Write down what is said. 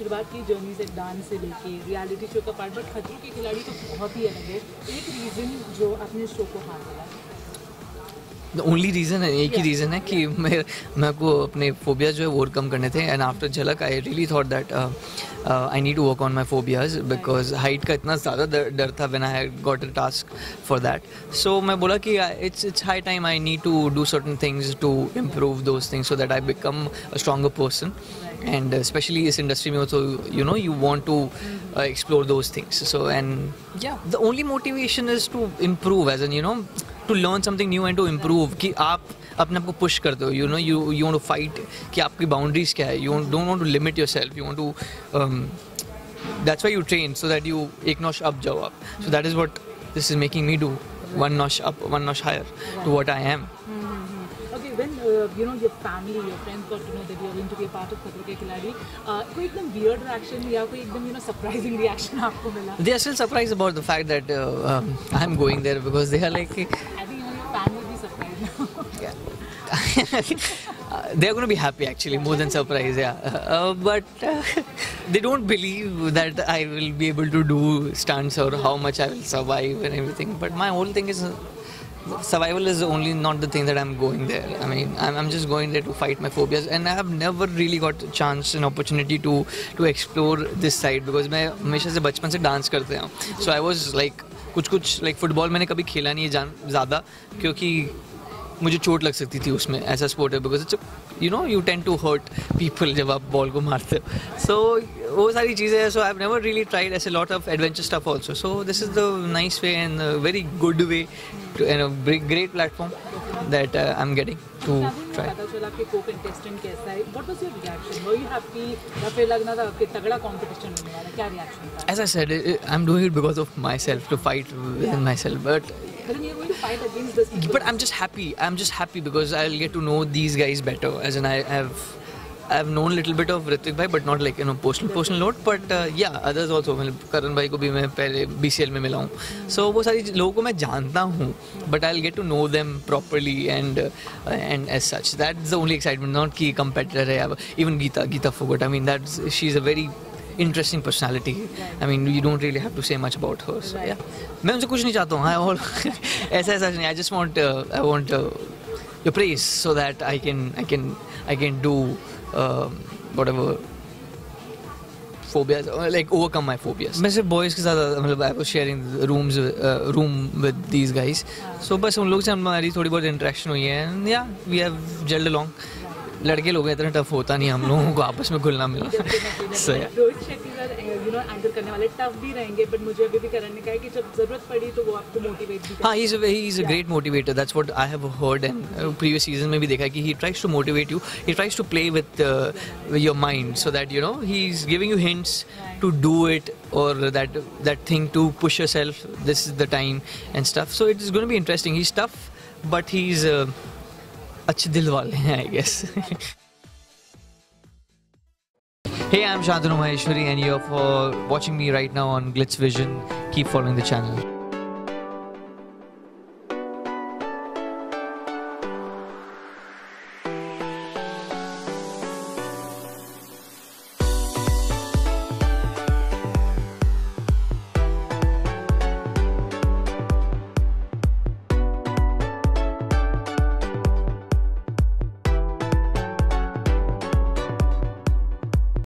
शुरुआत की जर्नी से डांस से लेके रियलिटी शो का पार्ट, बट खतरों के खिलाड़ी तो बहुत ही अलग है। एक रीज़न जो अपने शो को हार मिला? द ओनली रीज़न है, एक ही रीज़न है कि मेरे को अपने फोबियाज जो है ओवरकम करने थे। And after Jhalak I really thought that I need to work on my phobias, because height का इतना ज़्यादा डर था when I got a task for that. So मैं बोला कि it's high time I need to do certain things to improve those things so that I become a stronger person. And especially इस industry में also, you know, you want to explore those things. So and yeah, the only motivation is to improve, as in, you know, to learn something new and to improve. कि आप अपने आप को push करते हो, you know, you want to fight कि आपकी boundaries क्या है, don't want to limit yourself, you want to that's why you train, so that you एक notch up जाओ आप. So that is what this is making me do, one notch up, one notch higher to what I am. When you know your family, your friends got to know that you are going to be a part of खतरों के खिलाड़ी, कोई एकदम weird reaction या कोई एकदम, you know, surprising reaction आपको मिला? They are still surprised about the fact that I'm going there, because they are like, I think even your fan will be surprised now. They are going to be happy actually, more than surprised, yeah. But they don't believe that I will be able to do stunts or how much I will survive and everything. But my whole thing is, survival is only not the thing that I'm going there. I mean, I'm just going there to fight my phobias, and I have never really got a chance and opportunity to explore this side, because मैं हमेशा से बचपन से dance करते हैं. So I was like, कुछ like football मैंने कभी खेला नहीं है ज़्यादा, क्योंकि मुझे चोट लग सकती थी उसमें, ऐसा स्पोर्ट है, because it's, you know, you tend to hurt people जब आप बॉल को मारते हो. सो वो सारी चीज़ें हैं. So I have never really tried ऐसे lot of adventure stuff also. So this is the nice way and very good way to, and a great platform that I am getting to try. पता चला कि co-contestant कैसा है, what was your reaction? Were you happy या फिर लगना था कि तगड़ा कंपटीशन होने वाला? क्या रिएक्शन था? As I said, I'm doing it because of myself, to fight within myself, but then you're going to fight against this people. I'm just happy. I'm just happy because I'll get to know these guys better. As in, I've known a little bit of Ritwik bhai, but not like, you know, personal note. But yeah, others also. मतलब करण भाई को भी मैं पहले BCL में मिला हूँ. So वो सारी लोगों को मैं जानता हूँ, but I'll get to know them properly and as such. That's the only excitement. Not कि competitor है. Even Geeta Phogat. I mean, she's a very interesting personality. I mean, you don't really have to say much about her. So yeah, मैं उनसे कुछ नहीं चाहता हूँ. ऐसा नहीं. I just want your praise, so that I can do whatever phobias, or like overcome my phobias. मैं सिर्फ boys के साथ, मतलब I was sharing room with these guys. So बस उन लोग से हमारी थोड़ी बहुत interaction हुई है, and yeah, we have gelled along. लड़के लोग इतना टफ होता नहीं हम लोगों को आपस में घुलना मिलना. Rohit Shetty sir, you know, anchor करने वाले टफ भी रहेंगे, बट मुझे अभी भी करण ने कहा है कि जब जरूरत पड़ी तो वो आपको मोटिवेट भी करते हैं. हाँ, he is a great motivator. That's what I have heard, and previous season में भी देखा कि he tries to motivate you. He tries to play with your mind, so that, you know, he's giving you hints to do it, or that thing to push yourself. This is the time and stuff. So it is going to be interesting. He's tough, but he's अच्छे दिल वाले हैं, I guess. Hey, I'm Shantanu Maheshwari, and you're watching me right now on Glitz Vision. Keep following the channel.